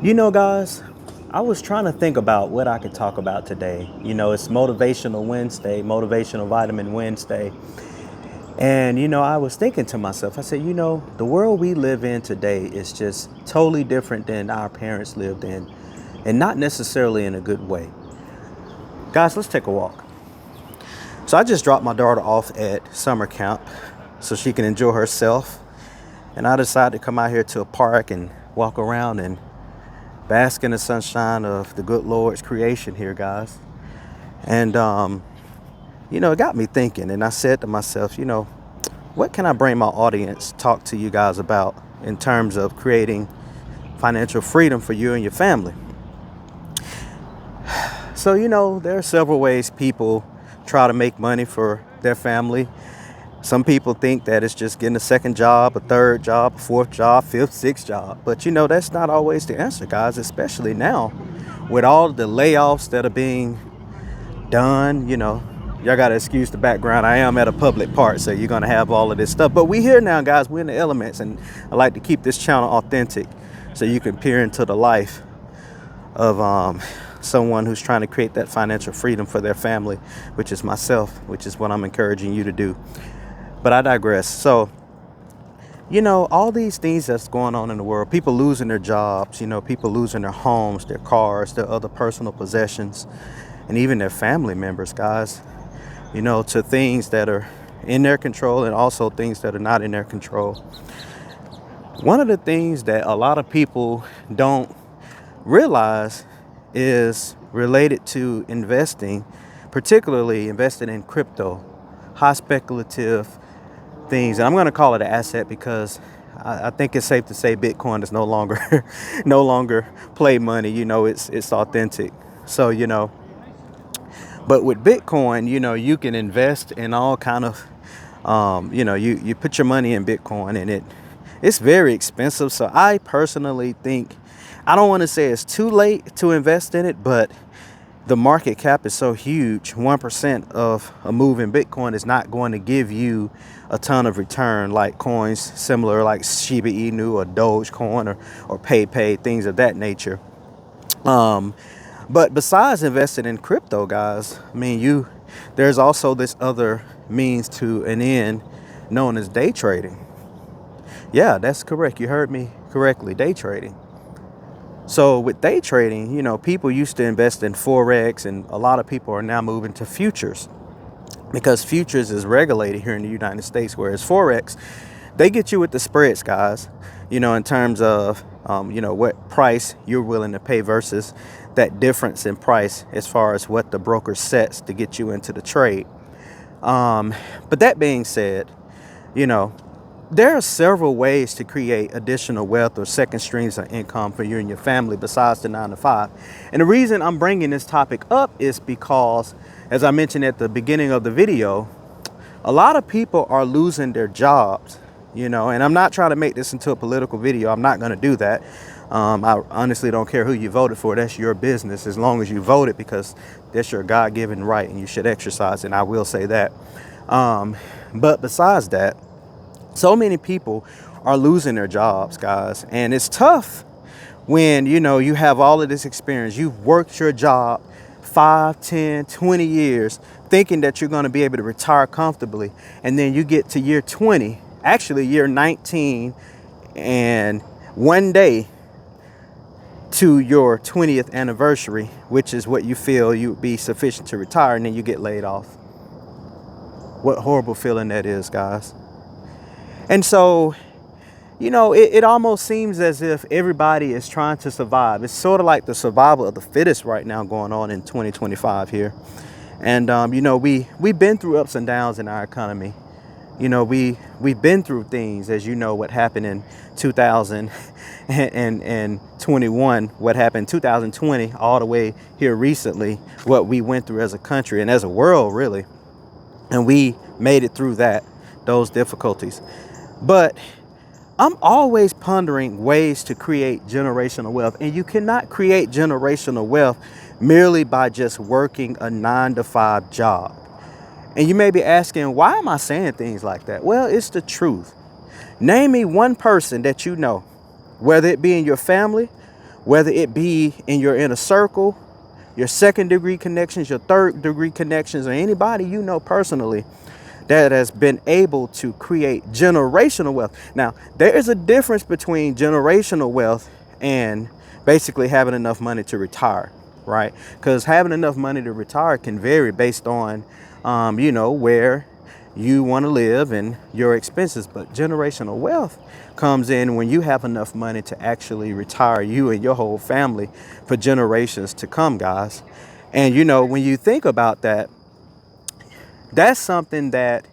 You know, guys, I was trying to think about what I could talk about today. It's Motivational Wednesday, Motivational Vitamin Wednesday. And, I was thinking to myself, I said, the world we live in today is just totally different than our parents lived in, and not necessarily in a good way. Guys, let's take a walk. So I just dropped my daughter off at summer camp so she can enjoy herself. And I decided to come out here to a park and walk around and bask in the sunshine of the good Lord's creation here, guys. And, it got me thinking. And I said to myself, what can I bring my audience, talk to you guys about in terms of creating financial freedom for you and your family? So, there are several ways people try to make money for their family. Some people think that it's just getting a second job, a third job, a fourth job, fifth, sixth job. But, that's not always the answer, guys, especially now with all the layoffs that are being done. Y'all got to excuse the background. I am at a public park, so you're going to have all of this stuff. But we here now, guys. We're in the elements, and I like to keep this channel authentic so you can peer into the life of someone who's trying to create that financial freedom for their family, which is myself, which is what I'm encouraging you to do. But I digress. So, all these things that's going on in the world, people losing their jobs, people losing their homes, their cars, their other personal possessions, and even their family members, guys, to things that are in their control and also things that are not in their control. One of the things that a lot of people don't realize is related to investing, particularly investing in crypto, high speculative things. And I'm going to call it an asset because I think it's safe to say Bitcoin is no longer no longer play money. It's authentic. So, but with Bitcoin, you can invest in all kind of you put your money in Bitcoin, and it's very expensive. So I personally think, I don't want to say it's too late to invest in it, but the market cap is so huge. 1% of a move in Bitcoin is not going to give you a ton of return like coins similar like Shiba Inu or Dogecoin or PayPay, things of that nature. But besides investing in crypto, guys, there's also this other means to an end known as day trading. Yeah, that's correct. You heard me correctly. Day trading. So with day trading, people used to invest in Forex, and a lot of people are now moving to futures because futures is regulated here in the United States, whereas Forex, they get you with the spreads, guys, in terms of, what price you're willing to pay versus that difference in price as far as what the broker sets to get you into the trade. But that being said, there are several ways to create additional wealth or second streams of income for you and your family besides the 9-to-5. And the reason I'm bringing this topic up is because, as I mentioned at the beginning of the video, a lot of people are losing their jobs, and I'm not trying to make this into a political video. I'm not going to do that. I honestly don't care who you voted for. That's your business as long as you voted, because that's your God-given right and you should exercise it. And I will say that. But besides that, so many people are losing their jobs, guys. And it's tough when, you have all of this experience. You've worked your job 5, 10, 20 years thinking that you're going to be able to retire comfortably. And then you get to year 20, actually year 19, and one day to your 20th anniversary, which is what you feel you would be sufficient to retire, and then you get laid off. What horrible feeling that is, guys. And so, it almost seems as if everybody is trying to survive. It's sort of like the survival of the fittest right now going on in 2025 here. And, we've been through ups and downs in our economy. We've been through things, as what happened in 2021, what happened in 2020, all the way here recently, what we went through as a country and as a world, really. And we made it through those difficulties. But I'm always pondering ways to create generational wealth. And you cannot create generational wealth merely by just working a 9-to-5 job. And you may be asking, why am I saying things like that? Well, it's the truth. Name me one person that you know, whether it be in your family, whether it be in your inner circle, your second degree connections, your third degree connections, or anybody you know personally that has been able to create generational wealth. Now, there is a difference between generational wealth and basically having enough money to retire, right? Because having enough money to retire can vary based on, where you want to live and your expenses. But generational wealth comes in when you have enough money to actually retire you and your whole family for generations to come, guys. And, when you think about that, that's something that,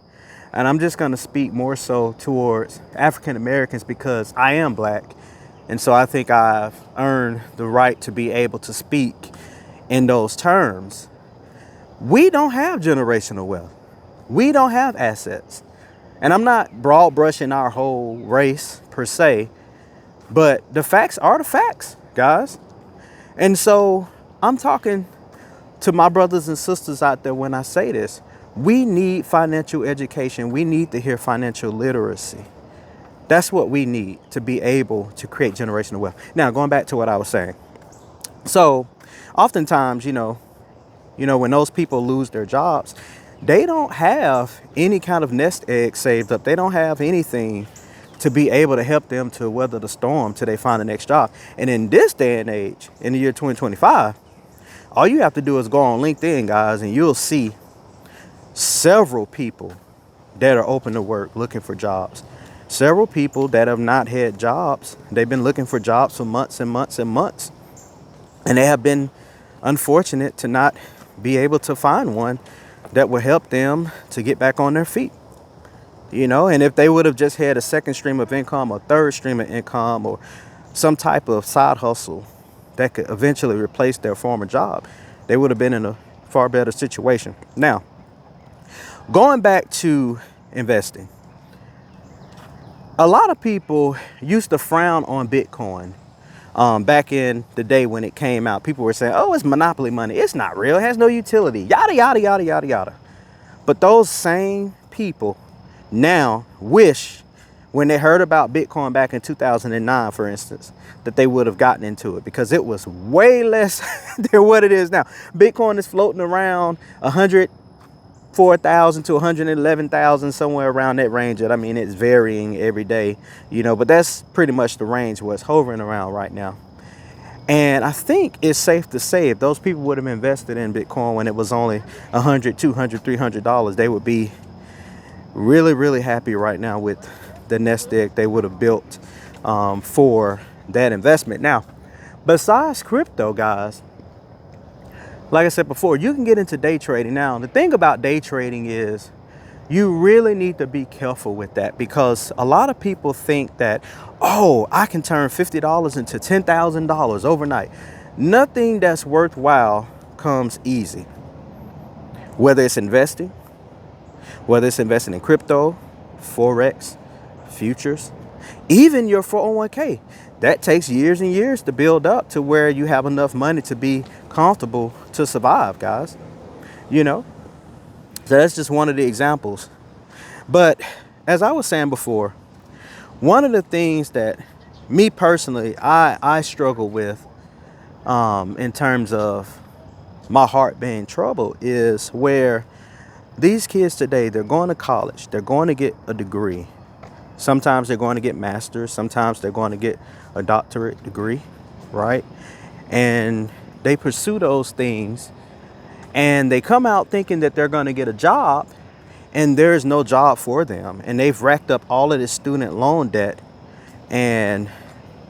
and I'm just going to speak more so towards African Americans because I am black. And so I think I've earned the right to be able to speak in those terms. We don't have generational wealth. We don't have assets. And I'm not broad brushing our whole race per se, but the facts are the facts, guys. And so I'm talking to my brothers and sisters out there when I say this. We need financial education. We need to hear financial literacy. That's what we need to be able to create generational wealth. Now, going back to what I was saying. So oftentimes, when those people lose their jobs, they don't have any kind of nest egg saved up. They don't have anything to be able to help them to weather the storm till they find the next job. And in this day and age, in the year 2025, all you have to do is go on LinkedIn, guys, and you'll see several people that are open to work looking for jobs. Several people that have not had jobs. They've been looking for jobs for months and months and months. And they have been unfortunate to not be able to find one that will help them to get back on their feet. And if they would have just had a second stream of income or third stream of income or some type of side hustle that could eventually replace their former job, they would have been in a far better situation. Now, going back to investing, a lot of people used to frown on Bitcoin. Back in the day when it came out, people were saying, oh, it's monopoly money. It's not real. It has no utility. Yada, yada, yada, yada, yada. But those same people now wish, when they heard about Bitcoin back in 2009, for instance, that they would have gotten into it because it was way less than what it is now. Bitcoin is floating around 104,000 to 111,000, somewhere around that range. I mean, it's varying every day, but that's pretty much the range where it's hovering around right now. And I think it's safe to say if those people would have invested in Bitcoin when it was only $100, $200, $300, they would be really, really happy right now with the nest egg they would have built for that investment. Now, besides crypto, guys, like I said before, you can get into day trading. Now, the thing about day trading is you really need to be careful with that because a lot of people think that, oh, I can turn $50 into $10,000 overnight. Nothing that's worthwhile comes easy. Whether it's investing in crypto, Forex, futures, even your 401k. That takes years and years to build up to where you have enough money to be comfortable to survive, guys. So that's just one of the examples. But as I was saying before, one of the things that me personally, I struggle with in terms of my heart being troubled is where these kids today, they're going to college, they're going to get a degree. Sometimes they're going to get masters. Sometimes they're going to get a doctorate degree, right? And they pursue those things and they come out thinking that they're going to get a job and there is no job for them. And they've racked up all of this student loan debt and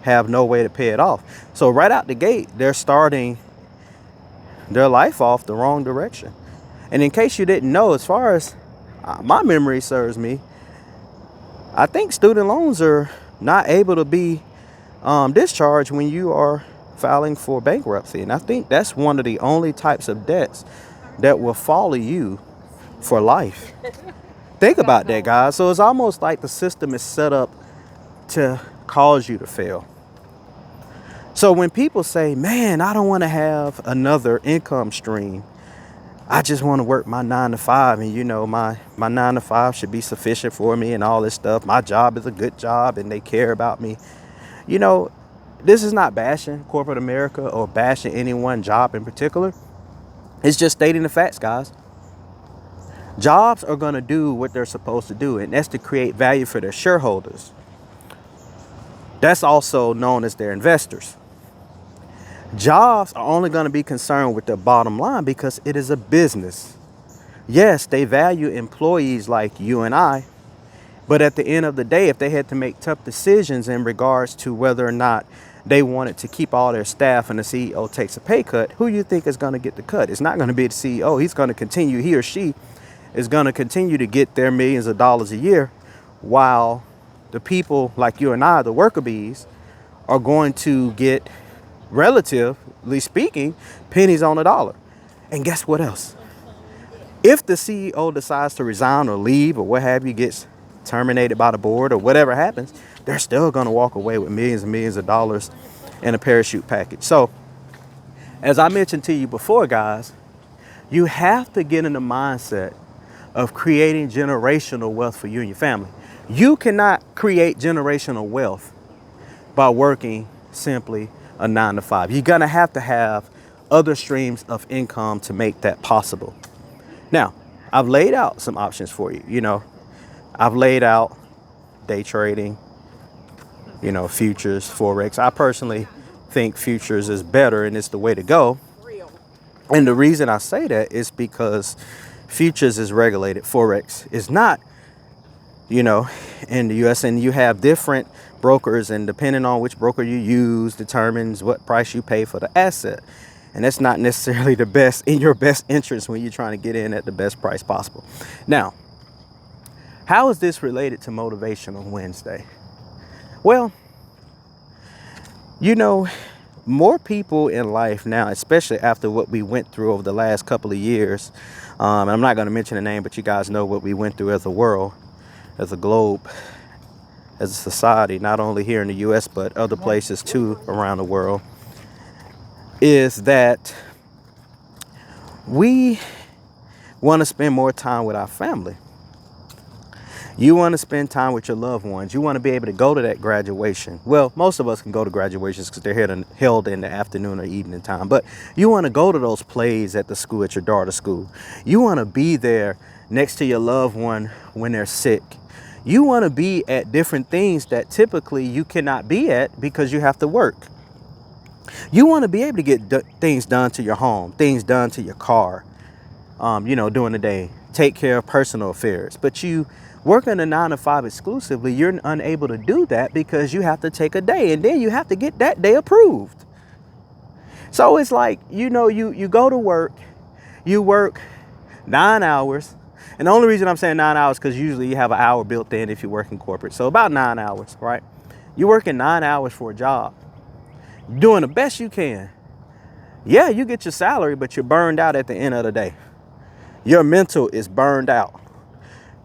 have no way to pay it off. So right out the gate, they're starting their life off the wrong direction. And in case you didn't know, as far as my memory serves me, I think student loans are not able to be discharged when you are filing for bankruptcy. And I think that's one of the only types of debts that will follow you for life. Think about that, guys. So it's almost like the system is set up to cause you to fail. So when people say, man, I don't want to have another income stream, I just want to work my 9 to 5 and my 9 to 5 should be sufficient for me and all this stuff. My job is a good job and they care about me. this is not bashing corporate America or bashing any one job in particular. It's just stating the facts, guys. Jobs are going to do what they're supposed to do, and that's to create value for their shareholders. That's also known as their investors. Jobs are only going to be concerned with their bottom line because it is a business. Yes, they value employees like you and I, but at the end of the day, if they had to make tough decisions in regards to whether or not they wanted to keep all their staff and the CEO takes a pay cut, who you think is going to get the cut? It's not going to be the CEO. He's going to continue, he or she is going to continue to get their millions of dollars a year, while the people like you and I, the worker bees, are going to get, relatively speaking, pennies on the dollar. And guess what else? If the CEO decides to resign or leave or what have you, gets terminated by the board or whatever happens, they're still going to walk away with millions and millions of dollars in a parachute package. So, as I mentioned to you before, guys, you have to get in the mindset of creating generational wealth for you and your family. You cannot create generational wealth by working simply a 9 to 5. You're going to have other streams of income to make that possible. Now, I've laid out some options for you. You know, I've laid out day trading, you know, futures, Forex. I personally think futures is better and it's the way to go. And the reason I say that is because futures is regulated. Forex is not, you know, in the US, and you have different brokers, and depending on which broker you use determines what price you pay for the asset. And that's not necessarily the best in your best interest when you're trying to get in at the best price possible. Now, how is this related to Motivational Wednesday? Well, you know, more people in life now, especially after what we went through over the last couple of years, and I'm not going to mention the name, but you guys know what we went through as a world, as a globe, as a society, not only here in the US, but other places too around the world, is that we want to spend more time with our family. You want to spend time with your loved ones. You want to be able to go to that graduation. Well, most of us can go to graduations because they're held in the afternoon or evening time. But you want to go to those plays at the school, at your daughter's school. You want to be there next to your loved one when they're sick. You want to be at different things that typically you cannot be at because you have to work. You want to be able to get things done to your home, things done to your car, you know, during the day. Take care of personal affairs. But you working a 9 to 5 exclusively, you're unable to do that because you have to take a day, and then you have to get that day approved. So it's like, you know, you go to work, you work 9 hours. And the only reason I'm saying 9 hours because usually you have an hour built in if you work in corporate. So about 9 hours, right? You're working 9 hours for a job, doing the best you can. Yeah, you get your salary, but you're burned out at the end of the day. Your mental is burned out.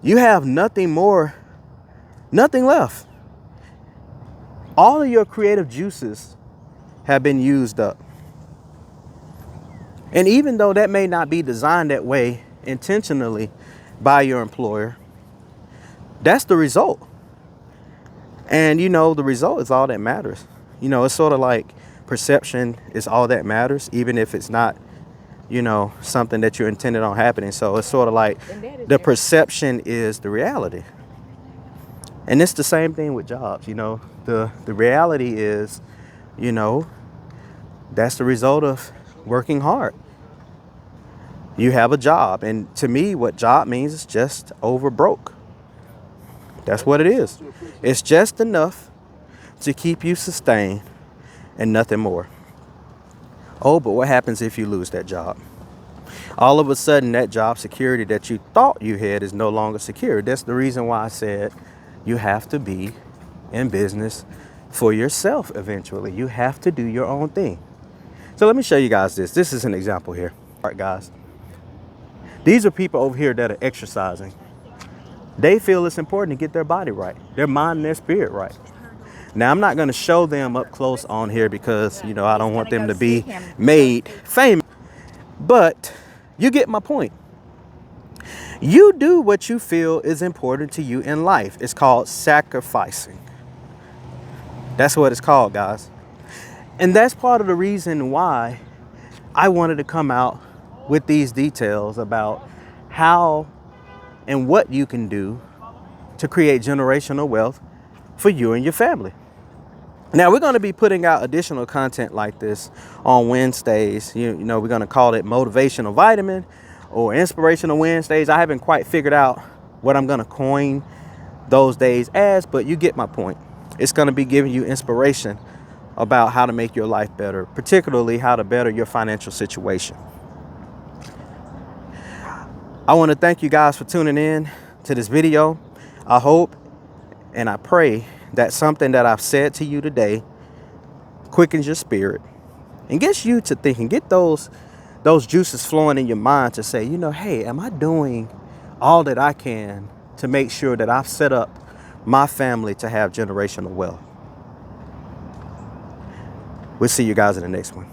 You have nothing left. All of your creative juices have been used up. And even though that may not be designed that way intentionally by your employer, that's the result. And you know, the result is all that matters. You know, it's sort of like perception is all that matters, even if it's not, you know, something that you intended on happening. So it's sort of like the perception is the reality. And it's the same thing with jobs. You know, the reality is, you know, that's the result of working hard. You have a job, and to me, what job means is just over broke. That's what it is. It's just enough to keep you sustained and nothing more. Oh, but what happens if you lose that job? All of a sudden, that job security that you thought you had is no longer secure. That's the reason why I said you have to be in business for yourself eventually. You have to do your own thing. So let me show you guys this. This is an example here. All right, guys. These are people over here that are exercising. They feel it's important to get their body right, their mind and their spirit right. Now, I'm not going to show them up close on here because, you know, I don't want them to be made famous. But you get my point. You do what you feel is important to you in life. It's called sacrificing. That's what it's called, guys. And that's part of the reason why I wanted to come out with these details about how and what you can do to create generational wealth for you and your family. Now, we're going to be putting out additional content like this on Wednesdays. You know, we're going to call it Motivational Vitamin or Inspirational Wednesdays. I haven't quite figured out what I'm going to coin those days as, but you get my point. It's going to be giving you inspiration about how to make your life better, particularly how to better your financial situation. I want to thank you guys for tuning in to this video. I hope and I pray that something that I've said to you today quickens your spirit and gets you to thinking, get those juices flowing in your mind to say, you know, hey, am I doing all that I can to make sure that I've set up my family to have generational wealth? We'll see you guys in the next one.